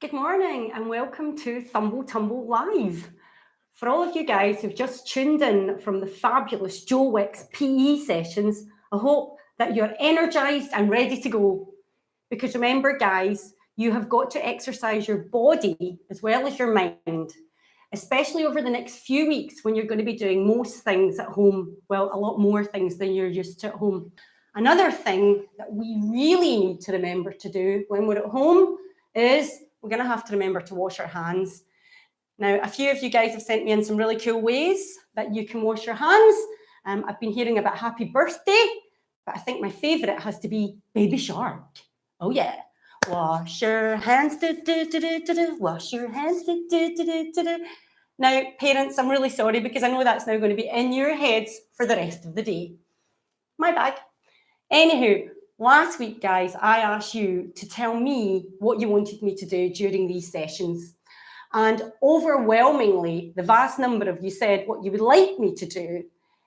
Good morning and welcome to Thumble Tumble Live. For all of you guys who've just tuned in from the fabulous Joe Wick's PE sessions, I hope that you're energised and ready to go. Because remember guys, you have got to exercise your body as well as your mind, especially over the next few weeks when you're going to be doing most things at home. Well, a lot more things than you're used to at home. Another thing that we really need to remember to do when we're at home is we're going to have to remember to wash our hands. Now, a few of you guys have sent me in some really cool ways that you can wash your hands. I've been hearing about happy birthday, but I think my favourite has to be baby shark. Oh yeah. Wash your hands, wash your hands, Now, parents, I'm really sorry because I know that's now going to be in your heads for the rest of the day. My bad. Anywho, last week, guys, I asked you to tell me what you wanted me to do during these sessions. And overwhelmingly, the vast number of you said what you would like me to do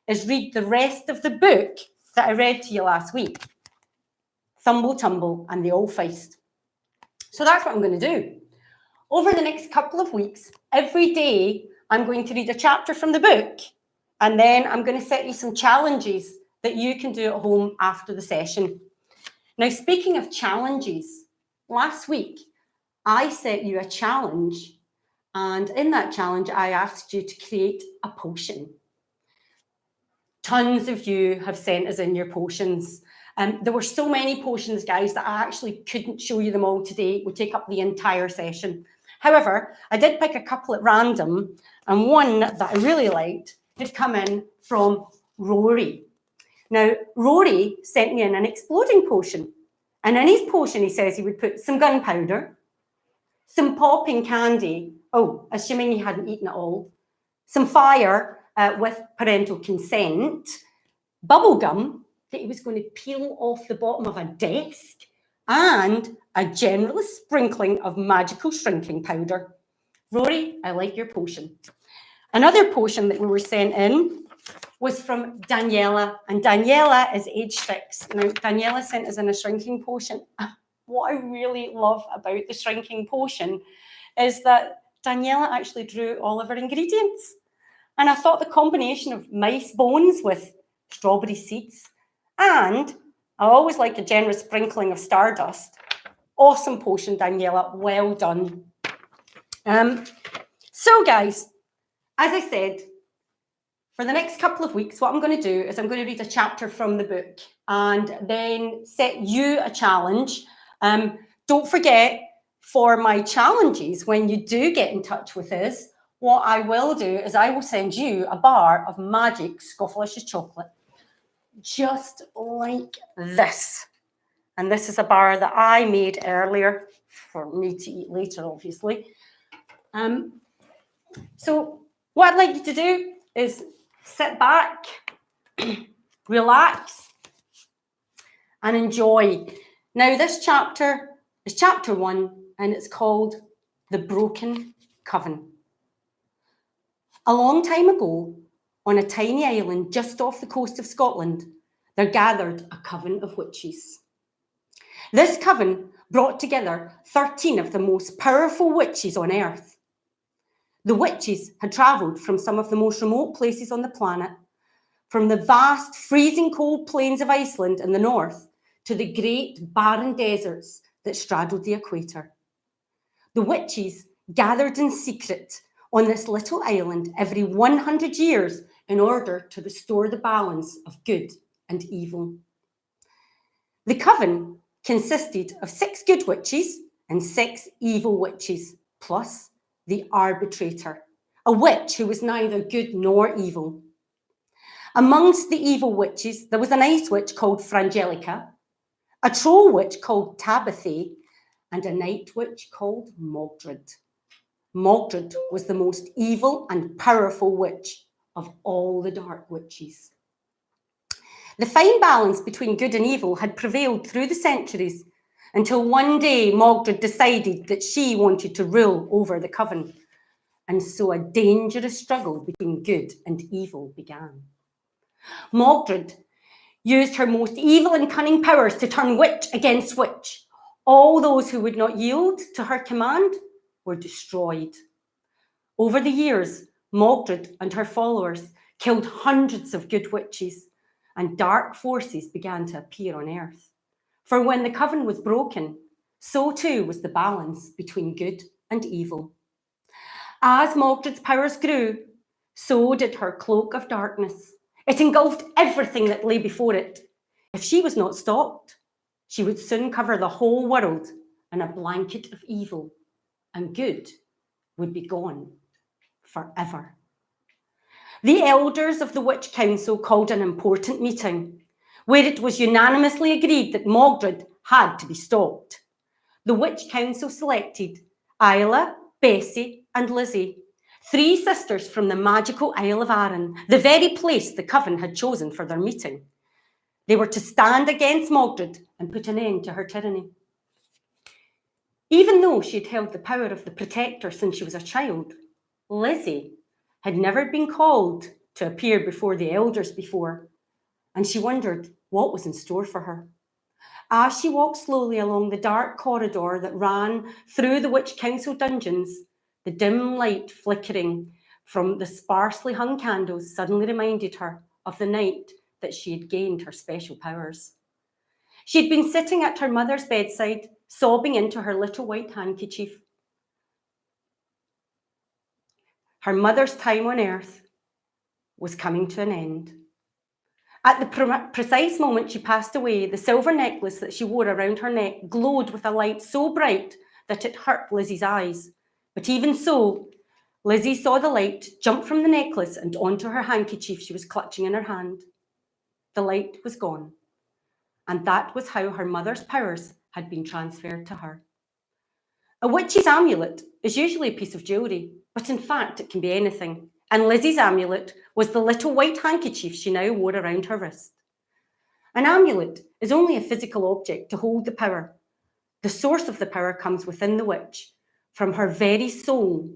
is read the rest of the book that I read to you last week, Thumble Tumble and the Ollpeist. So that's what I'm going to do. Over the next couple of weeks, every day, I'm going to read a chapter from the book, and then I'm going to set you some challenges that you can do at home after the session. Now, speaking of challenges, last week, I set you a challenge, and in that challenge, I asked you to create a potion. Tons of you have sent us in your potions. There were so many potions, guys, that I actually couldn't show you them all today. It would take up the entire session. However, I did pick a couple at random, and one that I really liked had come in from Rory. Now, Rory sent me in an exploding potion. And in his potion, he says he would put some gunpowder, some popping candy, assuming he hadn't eaten it all, some fire with parental consent, bubble gum that he was going to peel off the bottom of a desk, and a generous sprinkling of magical shrinking powder. Rory, I like your potion. Another potion that we were sent in was from Daniela, and Daniela is age 6. Now, Daniela sent us in a shrinking potion. What I really love about the shrinking potion is that Daniela actually drew all of her ingredients. And I thought the combination of mice bones with strawberry seeds, and I always like a generous sprinkling of stardust. Awesome potion, Daniela. Well done. So, guys, as I said, for the next couple of weeks, what I'm going to do is I'm going to read a chapter from the book and then set you a challenge. Don't forget, for my challenges, when you do get in touch with us, what I will do is I will send you a bar of magic Scoffalicious chocolate, just like this. And this is a bar that I made earlier for me to eat later, obviously. So what I'd like you to do is sit back, relax, and enjoy. Now, this chapter is chapter 1, and it's called The Broken Coven. A long time ago, on a tiny island just off the coast of Scotland, there gathered a coven of witches. This coven brought together 13 of the most powerful witches on earth. The witches had travelled from some of the most remote places on the planet, from the vast freezing cold plains of Iceland in the north to the great barren deserts that straddled the equator. The witches gathered in secret on this little island every 100 years in order to restore the balance of good and evil. The coven consisted of 6 good witches and 6 evil witches, plus the arbitrator, a witch who was neither good nor evil. Amongst the evil witches, there was an ice witch called Frangelica, a troll witch called Tabitha, and a night witch called Mogdred. Mogdred was the most evil and powerful witch of all the dark witches. The fine balance between good and evil had prevailed through the centuries until one day Mogdred decided that she wanted to rule over the coven. And so a dangerous struggle between good and evil began. Mogdred used her most evil and cunning powers to turn witch against witch, All those who would not yield to her command were destroyed. Over the years, Mordred and her followers killed hundreds of good witches, and dark forces began to appear on Earth. For when the Coven was broken, so too was the balance between good and evil. As Mordred's powers grew, so did her cloak of darkness. It engulfed everything that lay before it. If she was not stopped, she would soon cover the whole world in a blanket of evil, and good would be gone forever. The elders of the Witch Council called an important meeting, where it was unanimously agreed that Mordred had to be stopped. The Witch Council selected Isla, Bessie, and Lizzie, 3 sisters from the magical Isle of Arran, the very place the Coven had chosen for their meeting. They were to stand against Mordred and put an end to her tyranny. Even though she had held the power of the Protector since she was a child, Lizzie had never been called to appear before the elders before, and she wondered what was in store for her. As she walked slowly along the dark corridor that ran through the Witch Council dungeons, the dim light flickering from the sparsely hung candles suddenly reminded her of the night that she had gained her special powers. She had been sitting at her mother's bedside, sobbing into her little white handkerchief. Her mother's time on Earth was coming to an end. At the precise moment she passed away, the silver necklace that she wore around her neck glowed with a light so bright that it hurt Lizzie's eyes. But even so, Lizzie saw the light jump from the necklace and onto her handkerchief she was clutching in her hand. The light was gone, and that was how her mother's powers had been transferred to her. A witch's amulet is usually a piece of jewellery, but in fact it can be anything, and Lizzie's amulet was the little white handkerchief she now wore around her wrist. An amulet is only a physical object to hold the power. The source of the power comes within the witch, from her very soul,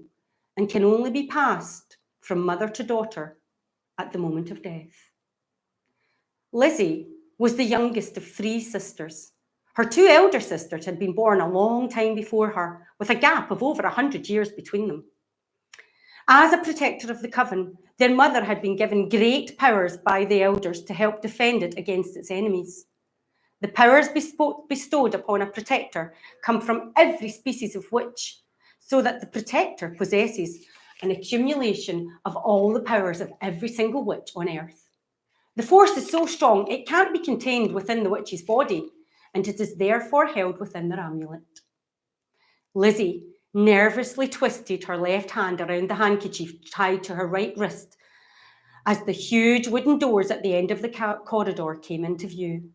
and can only be passed from mother to daughter at the moment of death. Lizzie was the youngest of 3 sisters. Her 2 elder sisters had been born a long time before her, with a gap of over 100 years between them. As a protector of the Coven, their mother had been given great powers by the elders to help defend it against its enemies. The powers bestowed upon a protector come from every species of witch, so that the protector possesses an accumulation of all the powers of every single witch on Earth. The force is so strong it can't be contained within the witch's body, and it is therefore held within their amulet. Lizzie nervously twisted her left hand around the handkerchief tied to her right wrist as the huge wooden doors at the end of the corridor came into view.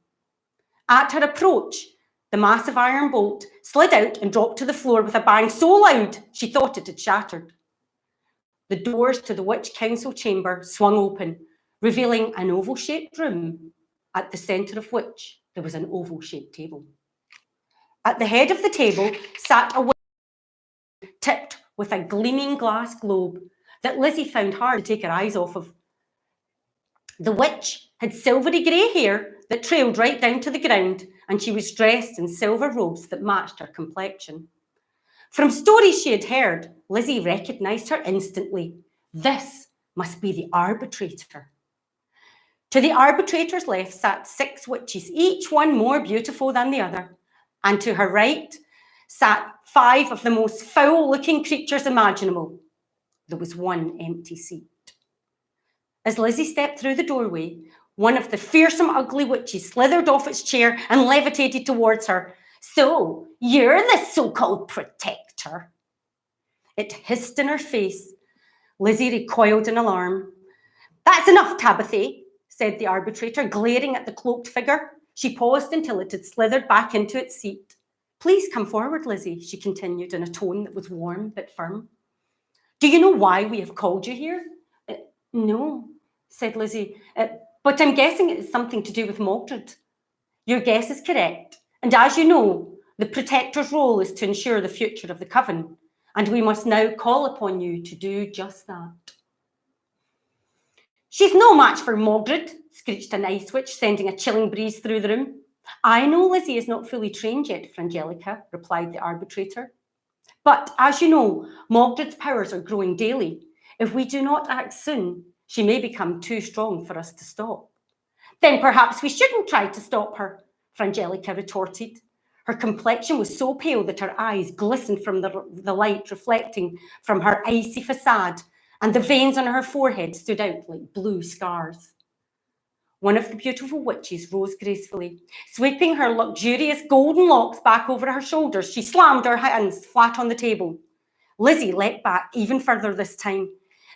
At her approach, the massive iron bolt slid out and dropped to the floor with a bang so loud she thought it had shattered. The doors to the Witch Council chamber swung open, revealing an oval-shaped room, at the centre of which there was an oval-shaped table. At the head of the table sat a witch tipped with a gleaming glass globe that Lizzie found hard to take her eyes off of. The witch had silvery grey hair that trailed right down to the ground, and she was dressed in silver robes that matched her complexion. From stories she had heard, Lizzie recognised her instantly. This must be the arbitrator. To the arbitrator's left sat 6 witches, each one more beautiful than the other, and to her right sat 5 of the most foul-looking creatures imaginable. There was one empty seat. As Lizzie stepped through the doorway, one of the fearsome, ugly witches slithered off its chair and levitated towards her. "So, you're the so-called protector?" It hissed in her face. Lizzie recoiled in alarm. "That's enough, Tabitha," said the arbitrator, glaring at the cloaked figure. She paused until it had slithered back into its seat. "Please come forward, Lizzie," she continued in a tone that was warm but firm. "Do you know why we have called you here?" "No," said Lizzie, "but I'm guessing it's something to do with Mordred." "Your guess is correct, and as you know, the Protector's role is to ensure the future of the Coven, and we must now call upon you to do just that." "She's no match for Mordred," screeched an ice witch, sending a chilling breeze through the room. I know Lizzie is not fully trained yet, Frangelica, replied the arbitrator. But as you know, Mogdred's powers are growing daily. If we do not act soon, she may become too strong for us to stop. Then perhaps we shouldn't try to stop her, Frangelica retorted. Her complexion was so pale that her eyes glistened from the light reflecting from her icy facade, and the veins on her forehead stood out like blue scars. One of the beautiful witches rose gracefully. Sweeping her luxurious golden locks back over her shoulders, she slammed her hands flat on the table. Lizzie leapt back even further this time.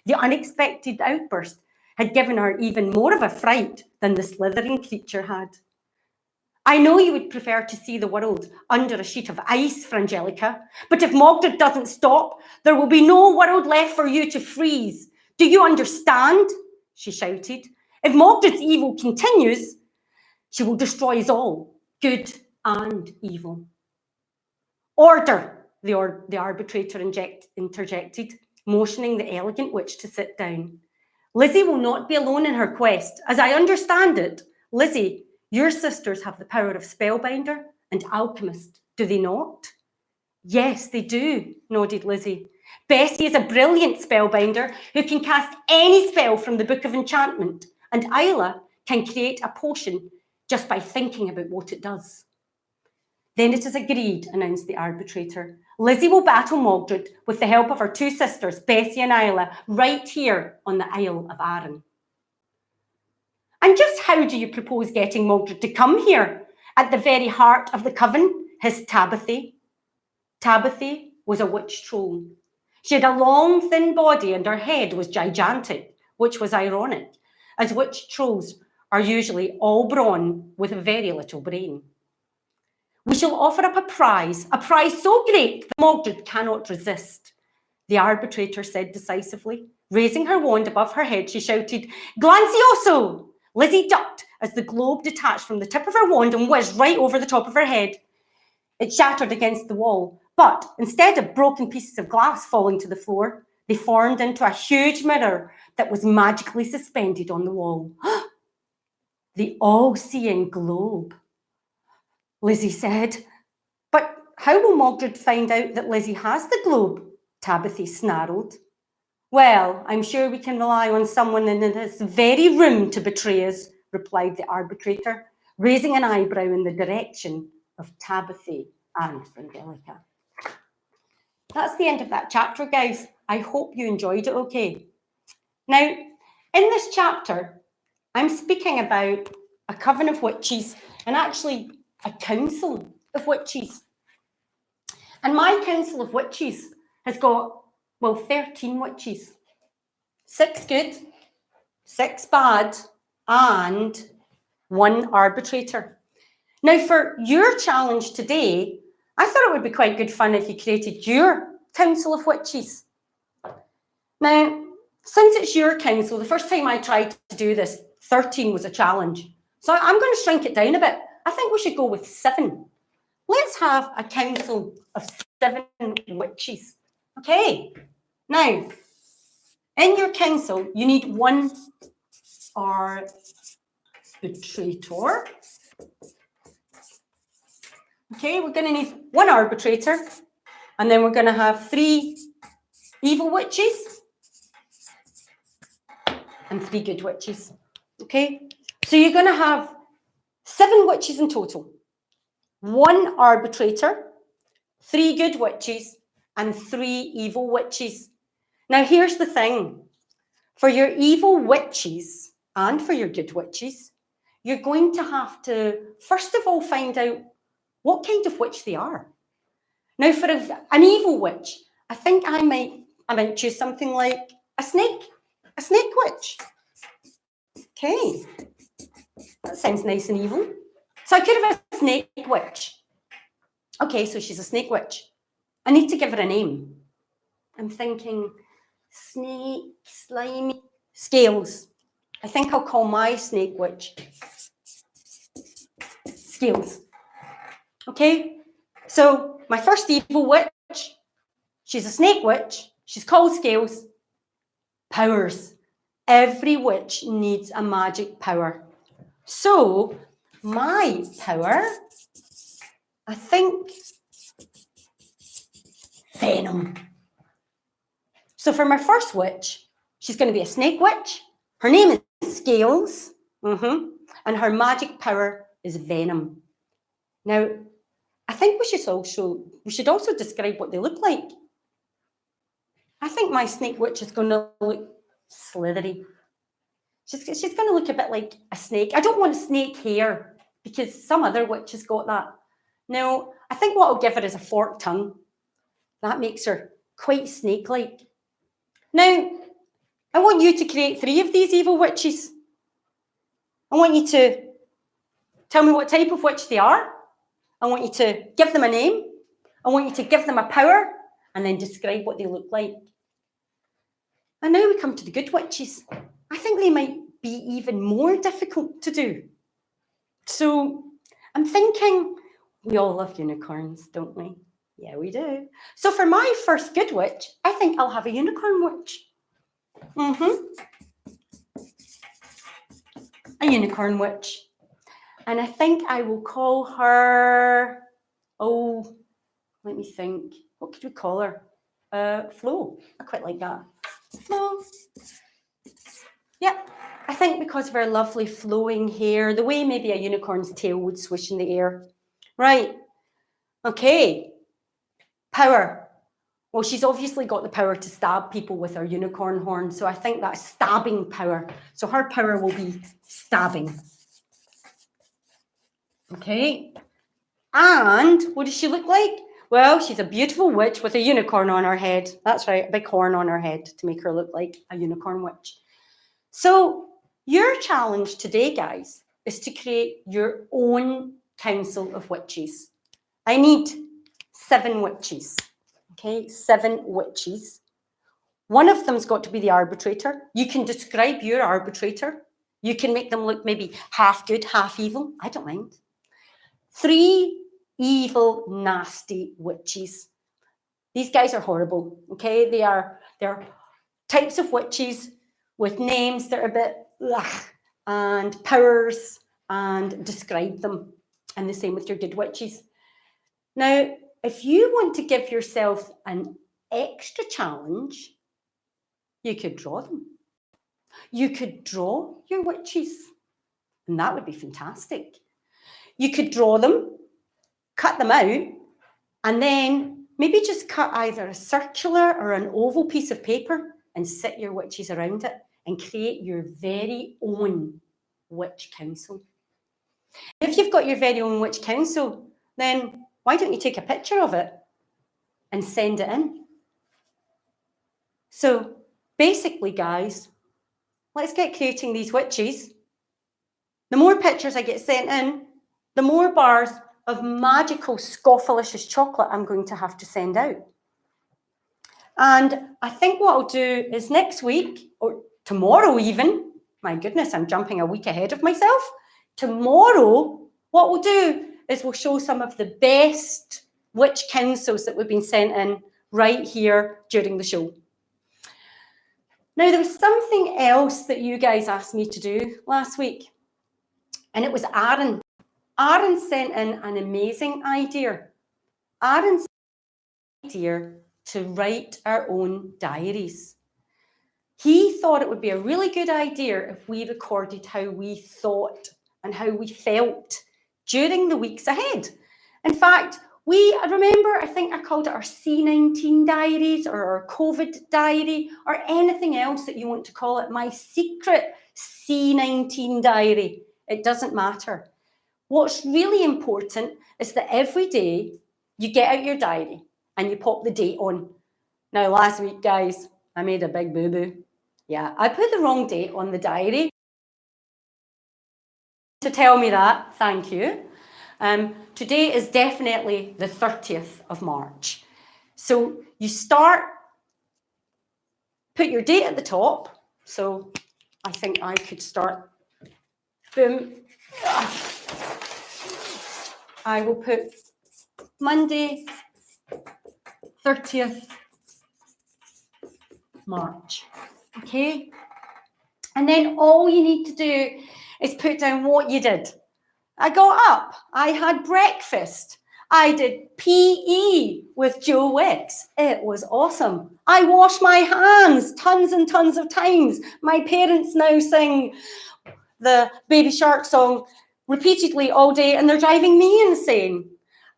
The unexpected outburst had given her even more of a fright than the slithering creature had. I know you would prefer to see the world under a sheet of ice, Frangelica, but if Mogdred doesn't stop, there will be no world left for you to freeze. Do you understand? She shouted. If Mogdred's evil continues, she will destroy us all, good and evil. Order, the arbitrator interjected, motioning the elegant witch to sit down. Lizzie will not be alone in her quest. As I understand it, Lizzie, your sisters have the power of spellbinder and alchemist, do they not? Yes, they do, nodded Lizzie. Bessie is a brilliant spellbinder who can cast any spell from the Book of Enchantment, and Isla can create a potion just by thinking about what it does. Then it is agreed, announced the arbitrator. Lizzie will battle Mogdred with the help of her two sisters, Bessie and Isla, right here on the Isle of Arran. And just how do you propose getting Mogdred to come here? At the very heart of the Coven, hissed Tabitha. Tabitha was a witch troll. She had a long, thin body and her head was gigantic, which was ironic, as witch trolls are usually all brawn with very little brain. We shall offer up a prize so great that Mogdred cannot resist, the arbitrator said decisively. Raising her wand above her head, she shouted, Glancioso! Lizzie ducked as the globe detached from the tip of her wand and whizzed right over the top of her head. It shattered against the wall, but instead of broken pieces of glass falling to the floor, they formed into a huge mirror that was magically suspended on the wall. The all-seeing globe, Lizzie said. But how will Mogdred find out that Lizzie has the globe? Tabitha snarled. Well, I'm sure we can rely on someone in this very room to betray us, replied the arbitrator, raising an eyebrow in the direction of Tabitha and Frangelica. That's the end of that chapter, guys. I hope you enjoyed it okay. Now, in this chapter, I'm speaking about a coven of witches and actually a council of witches. And my council of witches has got, 13 witches. 6 good, 6 bad, and 1 arbitrator. Now, for your challenge today, I thought it would be quite good fun if you created your council of witches. Now, since it's your council, the first time I tried to do this, 13 was a challenge. So I'm going to shrink it down a bit. I think we should go with 7. Let's have a council of 7 witches. Okay, now, in your council, you need 1 arbitrator. Okay, we're going to need 1 arbitrator, and then we're going to have 3 evil witches and 3 good witches. Okay, so you're going to have 7 witches in total. 1 arbitrator, 3 good witches, and 3 evil witches. Now, here's the thing. For your evil witches and for your good witches, you're going to have to, first of all, find out what kind of witch they are. Now, for an evil witch, I think I might choose something like a snake witch. Okay, that sounds nice and evil. So I could have a snake witch. Okay, so she's a snake witch. I need to give her a name. I'm thinking snake, slimy, Scales. I think I'll call my snake witch Scales. Okay, so my first evil witch, she's a snake witch. She's called Scales. Powers. Every witch needs a magic power. So my power, I think, venom. So for my first witch, she's going to be a snake witch. Her name is Scales, and her magic power is venom. Now, I think we should also describe what they look like. I think my snake witch is going to look slithery. She's going to look a bit like a snake. I don't want snake hair because some other witch has got that. No, I think what I'll give her is a forked tongue. That makes her quite snake-like. Now, I want you to create 3 of these evil witches. I want you to tell me what type of witch they are. I want you to give them a name. I want you to give them a power and then describe what they look like. And now we come to the good witches. I think they might be even more difficult to do. So I'm thinking we all love unicorns, don't we? Yeah, we do. So for my first good witch, I think I'll have a unicorn witch. A unicorn witch. And I think I will call her, let me think. What could we call her? Flo. I quite like that. Flo. Yep. I think because of her lovely flowing hair, the way maybe a unicorn's tail would swish in the air. Right. Okay. Power. Well, she's obviously got the power to stab people with her unicorn horn, so I think that's stabbing power. So her power will be stabbing. Okay. And what does she look like? Well, she's a beautiful witch with a unicorn on her head. That's right, a big horn on her head to make her look like a unicorn witch. So your challenge today, guys, is to create your own council of witches. I need 7 witches. Okay, 7 witches. One of them's got to be the arbitrator. You can describe your arbitrator. You can make them look maybe half good, half evil. I don't mind. 3 evil, nasty witches. These guys are horrible, okay? They're types of witches with names that are a bit and powers, and describe them. And the same with your good witches. Now, if you want to give yourself an extra challenge, you could draw them. You could draw your witches, and that would be fantastic. You could draw them, cut them out, and then maybe just cut either a circular or an oval piece of paper and sit your witches around it and create your very own witch council. If you've got your very own witch council, then why don't you take a picture of it and send it in? So basically, guys, let's get creating these witches. The more pictures I get sent in, the more bars of magical Scoffalicious chocolate I'm going to have to send out. And I think what I'll do is next week, or tomorrow even, my goodness, I'm jumping a week ahead of myself. Tomorrow, what we'll do is we'll show some of the best witch councils that we've been sent in right here during the show. Now, there was something else that you guys asked me to do last week, and it was Aaron. Aaron sent in an amazing idea. Aaron sent an idea to write our own diaries. He thought it would be a really good idea if we recorded how we thought and how we felt during the weeks ahead. In fact, I think I called it our C19 diaries or our COVID diary or anything else that you want to call it, my secret C19 diary. It doesn't matter. What's really important is that every day you get out your diary and you pop the date on. Now, last week, guys, I made a big boo-boo. Yeah, I put the wrong date on the diary. To tell me that, thank you. Today is definitely the 30th of March. So you put your date at the top. So I think I could start, boom. I will put Monday, 30th March, okay? And then all you need to do is put down what you did. I got up, I had breakfast, I did PE with Joe Wicks. It was awesome. I washed my hands tons and tons of times. My parents now sing the Baby Shark song repeatedly all day, and they're driving me insane.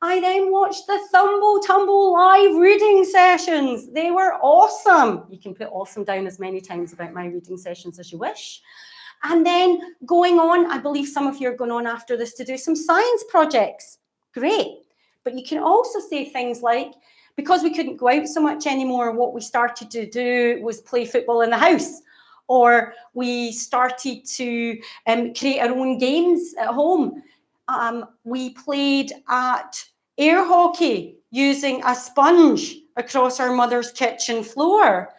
I then watched the Thumble Tumble live reading sessions. They were awesome. You can put awesome down as many times about my reading sessions as you wish. And then going on, I believe some of you are going on after this to do some science projects. Great. But you can also say things like, because we couldn't go out so much anymore, what we started to do was play football in the house. Or we started to create our own games at home. We played at air hockey using a sponge across our mother's kitchen floor.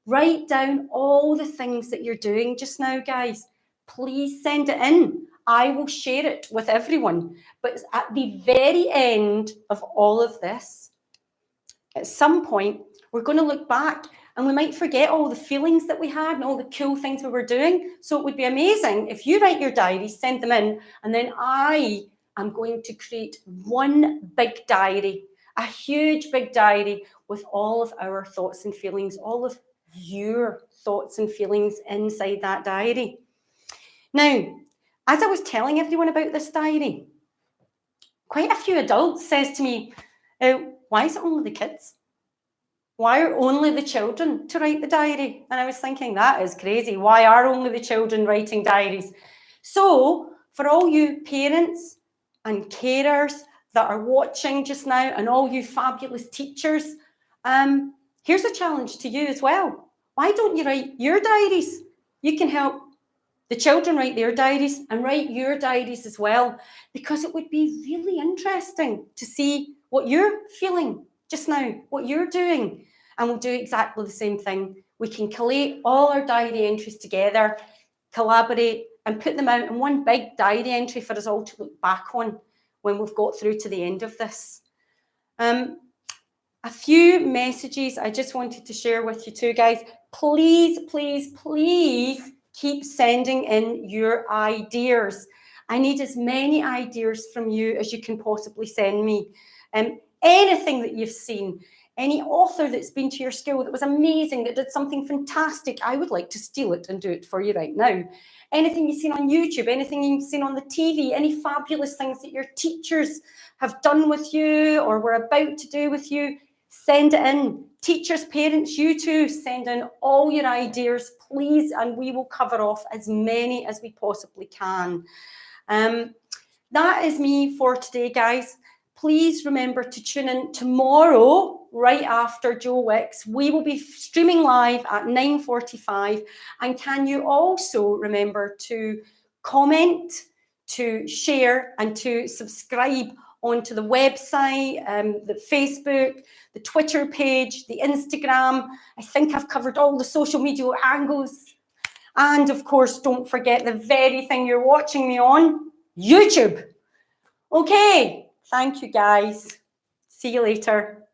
Write down all the things that you're doing just now, guys. Please send it in. I will share it with everyone. But at the very end of all of this, at some point, we're going to look back and we might forget all the feelings that we had and all the cool things we were doing. So it would be amazing if you write your diaries, send them in, and then I am going to create one big diary, a huge big diary with all of our thoughts and feelings, all of your thoughts and feelings inside that diary. Now, as I was telling everyone about this diary, quite a few adults says to me, why is it only the kids? Why are only the children to write the diary? And I was thinking, that is crazy. Why are only the children writing diaries? So for all you parents and carers that are watching just now, and all you fabulous teachers, here's a challenge to you as well. Why don't you write your diaries? You can help the children write their diaries and write your diaries as well, because it would be really interesting to see what you're feeling just now, what you're doing. And we'll do exactly the same thing. We can collate all our diary entries together, collaborate, and put them out in one big diary entry for us all to look back on when we've got through to the end of this. A few messages I just wanted to share with you too, guys. Please, please, please keep sending in your ideas. I need as many ideas from you as you can possibly send me. Anything that you've seen, any author that's been to your school that was amazing, that did something fantastic, I would like to steal it and do it for you right now. Anything you've seen on YouTube, anything you've seen on the TV, any fabulous things that your teachers have done with you or were about to do with you, send it in. Teachers, parents, you too, send in all your ideas, please, and we will cover off as many as we possibly can. That is me for today, guys. Please remember to tune in tomorrow, right after Joe Wicks. We will be streaming live at 9:45. And can you also remember to comment, to share, and to subscribe onto the website, the Facebook, the Twitter page, the Instagram. I think I've covered all the social media angles. And of course, don't forget the very thing you're watching me on, YouTube. Okay. Thank you, guys. See you later.